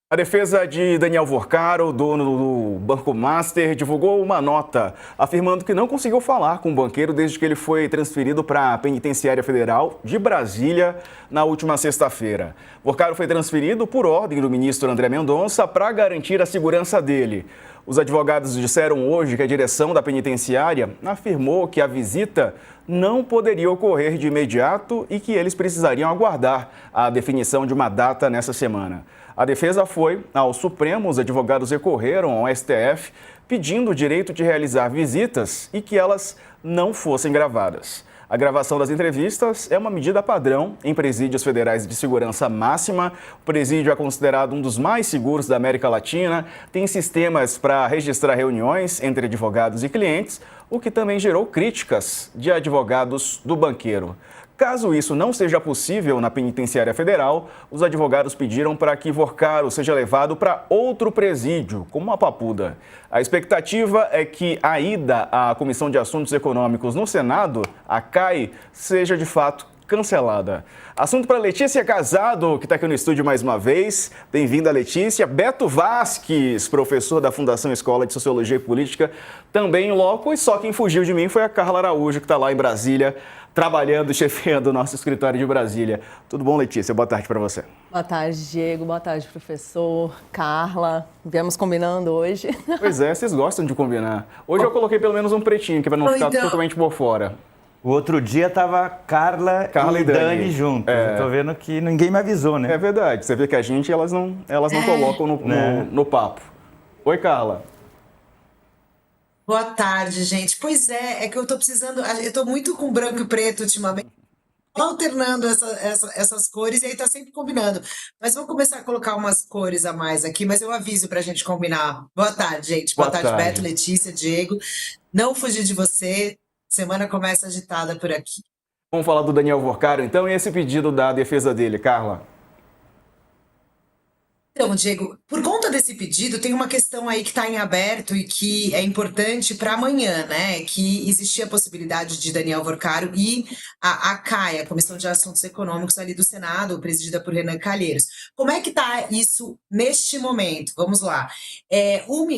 A defesa de Daniel Vorcaro, dono do Banco Master, divulgou uma nota afirmando que não conseguiu falar com o banqueiro desde que ele foi transferido para a Penitenciária Federal de Brasília na última sexta-feira. Vorcaro foi transferido por ordem do ministro André Mendonça para garantir a segurança dele. Os advogados disseram hoje que a direção da penitenciária afirmou que a visita não poderia ocorrer de imediato e que eles precisariam aguardar a definição de uma data nessa semana. A defesa foi ao Supremo, os advogados recorreram ao STF pedindo o direito de realizar visitas e que elas não fossem gravadas. A gravação das entrevistas é uma medida padrão em presídios federais de segurança máxima. O presídio é considerado um dos mais seguros da América Latina, tem sistemas para registrar reuniões entre advogados e clientes, o que também gerou críticas de advogados do banqueiro. Caso isso não seja possível na Penitenciária Federal, os advogados pediram para que Vorcaro seja levado para outro presídio, como a Papuda. A expectativa é que a ida à Comissão de Assuntos Econômicos no Senado, a CAI, seja de fato cancelada. Assunto para Letícia Casado, que está aqui no estúdio mais uma vez. Bem-vinda, Letícia. Beto Vasques, professor da Fundação Escola de Sociologia e Política, também em loco. E só quem fugiu de mim foi a Carla Araújo, que está lá em Brasília, trabalhando e chefiando o nosso escritório de Brasília. Tudo bom, Letícia? Boa tarde para você. Boa tarde, Diego. Boa tarde, professor. Carla. Viemos combinando hoje. Pois é, vocês gostam de combinar. Hoje eu coloquei pelo menos um pretinho, que para não ficar totalmente por fora. O outro dia tava Carla e Dani juntos. Eu tô vendo que ninguém me avisou, né? É verdade. Você vê que a gente, elas não colocam no papo. Oi, Carla. Boa tarde, gente. Pois é que eu tô precisando, eu tô muito com branco e preto ultimamente, alternando essas cores e aí tá sempre combinando. Mas vou começar a colocar umas cores a mais aqui, mas eu aviso pra gente combinar. Boa tarde, gente. Boa tarde, Beto, Letícia, Diego. Não fugir de você. Semana começa agitada por aqui. Vamos falar do Daniel Vorcaro, então, e esse pedido da defesa dele, Carla? Então, Diego, por conta desse pedido, tem uma questão aí que está em aberto e que é importante para amanhã, né? Que existia a possibilidade de Daniel Vorcaro e a CAI, a Comissão de Assuntos Econômicos ali do Senado, presidida por Renan Calheiros. Como é que está isso neste momento? Vamos lá.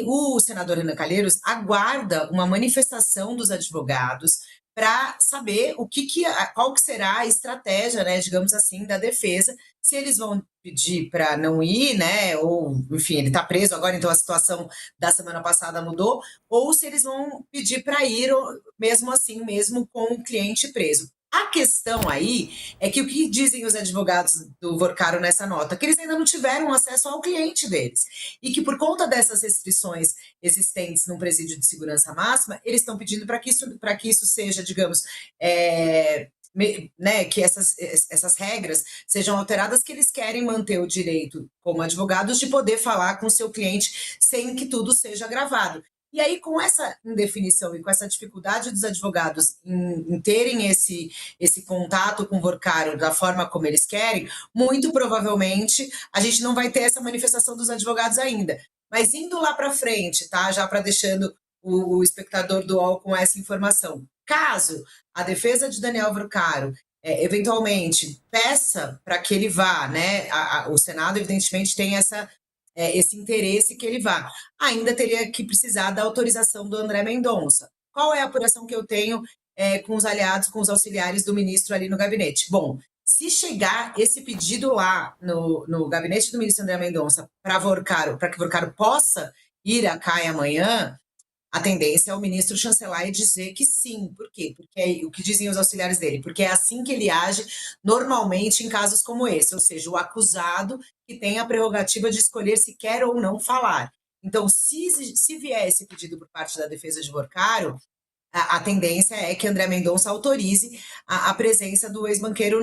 O senador Renan Calheiros aguarda uma manifestação dos advogados para saber qual que será a estratégia, né, digamos assim, da defesa, se eles vão pedir para não ir, né, ou, enfim, ele está preso agora, então a situação da semana passada mudou, ou se eles vão pedir para ir, mesmo assim, mesmo com o cliente preso. A questão aí é que o que dizem os advogados do Vorcaro nessa nota? Que eles ainda não tiveram acesso ao cliente deles. E que por conta dessas restrições existentes no presídio de segurança máxima, eles estão pedindo para que isso seja, digamos, né, que essas regras sejam alteradas, que eles querem manter o direito, como advogados, de poder falar com o seu cliente sem que tudo seja gravado. E aí, com essa indefinição e com essa dificuldade dos advogados em terem esse contato com o Vorcaro da forma como eles querem, muito provavelmente a gente não vai ter essa manifestação dos advogados ainda. Mas indo lá para frente, tá? Já para deixando o espectador do UOL com essa informação. Caso a defesa de Daniel Vorcaro eventualmente peça para que ele vá, né? O Senado, evidentemente, tem esse interesse que ele vá. Ainda teria que precisar da autorização do André Mendonça. Qual é a apuração que eu tenho com os aliados, com os auxiliares do ministro ali no gabinete? Bom, se chegar esse pedido lá no gabinete do ministro André Mendonça para que Vorcaro possa ir à CAI amanhã, a tendência é o ministro chancelar e dizer que sim. Por quê? Porque o que dizem os auxiliares dele? Porque é assim que ele age normalmente em casos como esse, ou seja, o acusado que tem a prerrogativa de escolher se quer ou não falar. Então, se vier esse pedido por parte da defesa de Vorcaro, a tendência é que André Mendonça autorize a presença do ex-banqueiro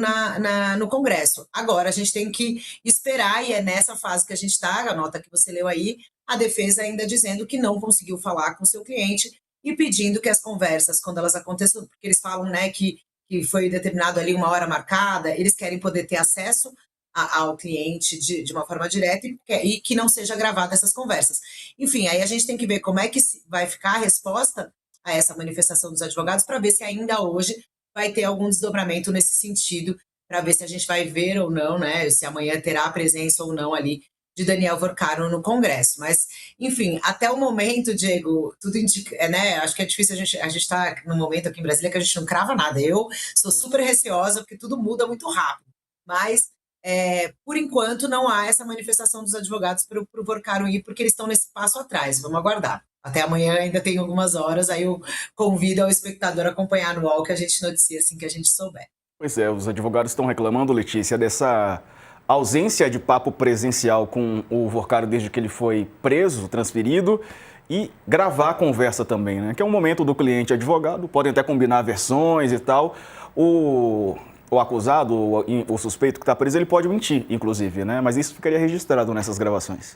no Congresso. Agora, a gente tem que esperar, e é nessa fase que a gente está, a nota que você leu aí, a defesa ainda dizendo que não conseguiu falar com seu cliente e pedindo que as conversas, quando elas aconteçam, porque eles falam, né, que foi determinado ali uma hora marcada, eles querem poder ter acesso ao cliente de uma forma direta e que não seja gravada essas conversas. Enfim, aí a gente tem que ver como é que vai ficar a resposta a essa manifestação dos advogados para ver se ainda hoje vai ter algum desdobramento nesse sentido, para ver se a gente vai ver ou não, né, se amanhã terá presença ou não ali de Daniel Vorcaro no Congresso. Mas, enfim, até o momento, Diego, tudo indica, né? Acho que é difícil, a gente está num momento aqui em Brasília que a gente não crava nada. Eu sou super receosa porque tudo muda muito rápido. Mas, por enquanto, não há essa manifestação dos advogados para o Vorcaro ir, porque eles estão nesse passo atrás. Vamos aguardar. Até amanhã ainda tem algumas horas, aí eu convido ao espectador a acompanhar no UOL, que a gente noticia assim que a gente souber. Pois é, os advogados estão reclamando, Letícia, dessa ausência de papo presencial com o Vorcaro desde que ele foi preso, transferido, e gravar a conversa também, né? Que é um momento do cliente advogado, podem até combinar versões e tal. O acusado, o suspeito que está preso, ele pode mentir, inclusive, né? Mas isso ficaria registrado nessas gravações.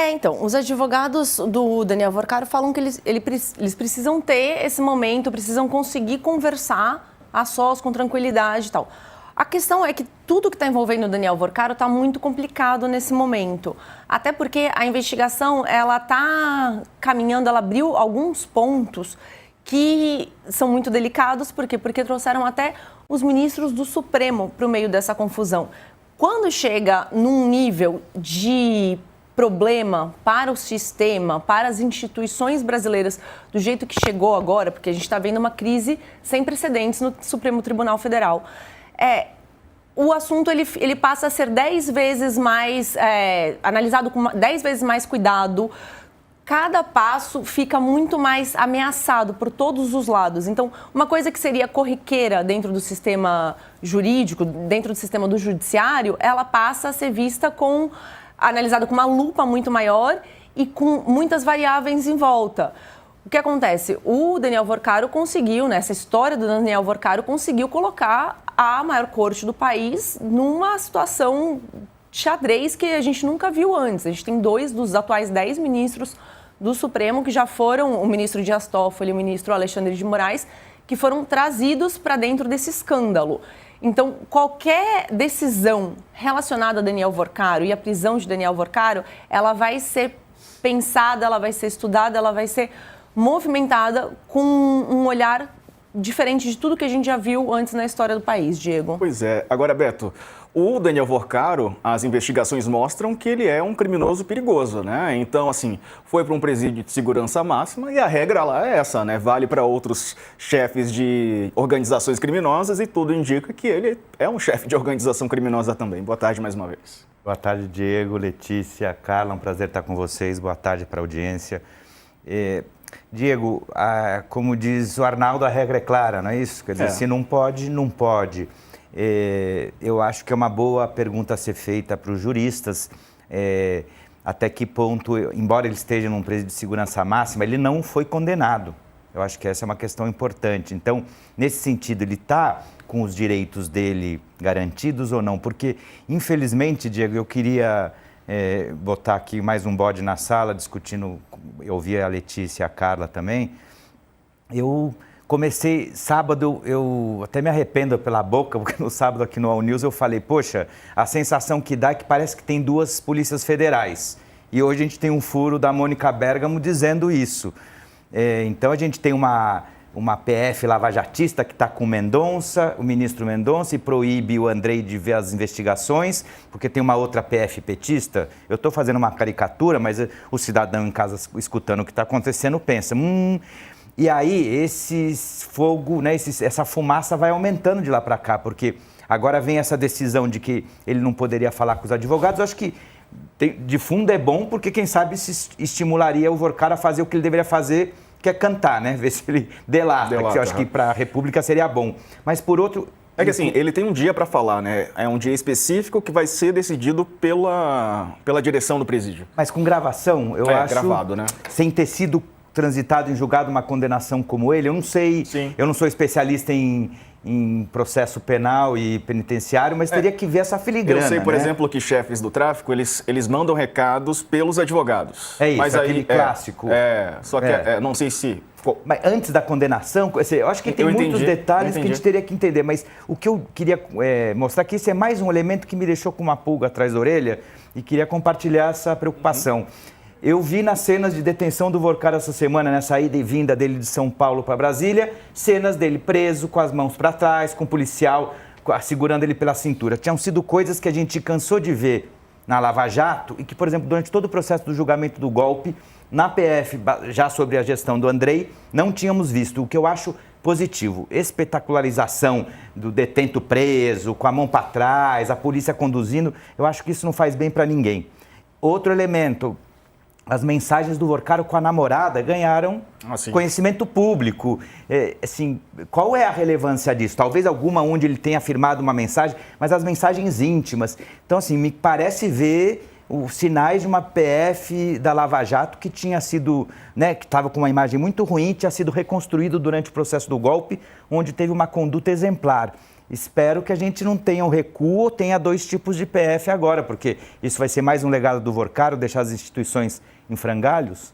Então, os advogados do Daniel Vorcaro falam que eles precisam ter esse momento, precisam conseguir conversar a sós, com tranquilidade e tal. A questão é que tudo que está envolvendo o Daniel Vorcaro está muito complicado nesse momento. Até porque a investigação, ela está caminhando, ela abriu alguns pontos que são muito delicados. Por quê? Porque trouxeram até os ministros do Supremo para o meio dessa confusão. Quando chega num nível de problema para o sistema, para as instituições brasileiras, do jeito que chegou agora, porque a gente está vendo uma crise sem precedentes no Supremo Tribunal Federal, o assunto ele passa a ser 10 vezes mais analisado com 10 vezes mais cuidado. Cada passo fica muito mais ameaçado por todos os lados. Então, uma coisa que seria corriqueira dentro do sistema jurídico, dentro do sistema do judiciário, ela passa a ser vista analisada com uma lupa muito maior e com muitas variáveis em volta. O que acontece? O Daniel Vorcaro conseguiu, nessa história do Daniel Vorcaro, conseguiu colocar a maior corte do país numa situação xadrez que a gente nunca viu antes. A gente tem 2 dos atuais 10 ministros do Supremo que já foram, o ministro Dias Toffoli e o ministro Alexandre de Moraes, que foram trazidos para dentro desse escândalo. Então, qualquer decisão relacionada a Daniel Vorcaro e a prisão de Daniel Vorcaro, ela vai ser pensada, ela vai ser estudada, ela vai ser movimentada com um olhar diferente de tudo que a gente já viu antes na história do país, Diego. Pois é. Agora, Beto, o Daniel Vorcaro, as investigações mostram que ele é um criminoso perigoso, né? Então, assim, foi para um presídio de segurança máxima e a regra lá é essa, né? Vale para outros chefes de organizações criminosas e tudo indica que ele é um chefe de organização criminosa também. Boa tarde mais uma vez. Boa tarde, Diego, Letícia, Carla, um prazer estar com vocês. Boa tarde para a audiência. Diego, como diz o Arnaldo, a regra é clara, não é isso? Quer dizer, se não pode, não pode. Eu acho que é uma boa pergunta a ser feita para os juristas, até que ponto, embora ele esteja num presídio de segurança máxima, ele não foi condenado. Eu acho que essa é uma questão importante. Então, nesse sentido, ele está com os direitos dele garantidos ou não? Porque, infelizmente, Diego, eu queria botar aqui mais um bode na sala, discutindo, eu ouvi a Letícia e a Carla também. Eu comecei, sábado, eu até me arrependo pela boca, porque no sábado aqui no All News eu falei, poxa, a sensação que dá é que parece que tem 2 polícias federais. E hoje a gente tem um furo da Mônica Bergamo dizendo isso. Então a gente tem uma PF lavajatista que está com o ministro Mendonça, e proíbe o Andrei de ver as investigações, porque tem uma outra PF petista. Eu estou fazendo uma caricatura, mas o cidadão em casa escutando o que está acontecendo pensa, E aí esse fogo, né, essa fumaça vai aumentando de lá para cá, porque agora vem essa decisão de que ele não poderia falar com os advogados. Eu acho que de fundo é bom, porque quem sabe se estimularia o Vorcaro a fazer o que ele deveria fazer, que é cantar, né? Ver se ele delata que eu acho que para a República seria bom. Mas por outro... É que assim, ele tem um dia para falar, né? É um dia específico que vai ser decidido pela direção do presídio. Mas com gravação, eu acho... gravado, né? Sem ter sido transitado em julgado uma condenação como ele, eu não sei... Sim. Eu não sou especialista em processo penal e penitenciário, mas teria que ver essa filigrana. Eu sei, por né? exemplo, que chefes do tráfico, eles mandam recados pelos advogados. É isso, mas aquele aí, clássico. Só que não sei se... Mas antes da condenação, eu acho que tem muitos detalhes que a gente teria que entender, mas o que eu queria mostrar que isso é mais um elemento que me deixou com uma pulga atrás da orelha e queria compartilhar essa preocupação. Eu vi nas cenas de detenção do Vorcaro essa semana, nessa ida e vinda dele de São Paulo para Brasília, cenas dele preso, com as mãos para trás, com o policial segurando ele pela cintura. Tinham sido coisas que a gente cansou de ver na Lava Jato e que, por exemplo, durante todo o processo do julgamento do golpe, na PF, já sobre a gestão do Andrei, não tínhamos visto, o que eu acho positivo. Espetacularização do detento preso, com a mão para trás, a polícia conduzindo, eu acho que isso não faz bem para ninguém. Outro elemento, as mensagens do Vorcaro com a namorada ganharam conhecimento público. Assim, qual é a relevância disso? Talvez alguma onde ele tenha afirmado uma mensagem, mas as mensagens íntimas. Então, assim, me parece ver os sinais de uma PF da Lava Jato que tinha sido, né, que estava com uma imagem muito ruim, tinha sido reconstruído durante o processo do golpe, onde teve uma conduta exemplar. Espero que a gente não tenha um recuo ou tenha 2 tipos de PF agora, porque isso vai ser mais um legado do Vorcaro, deixar as instituições em frangalhos.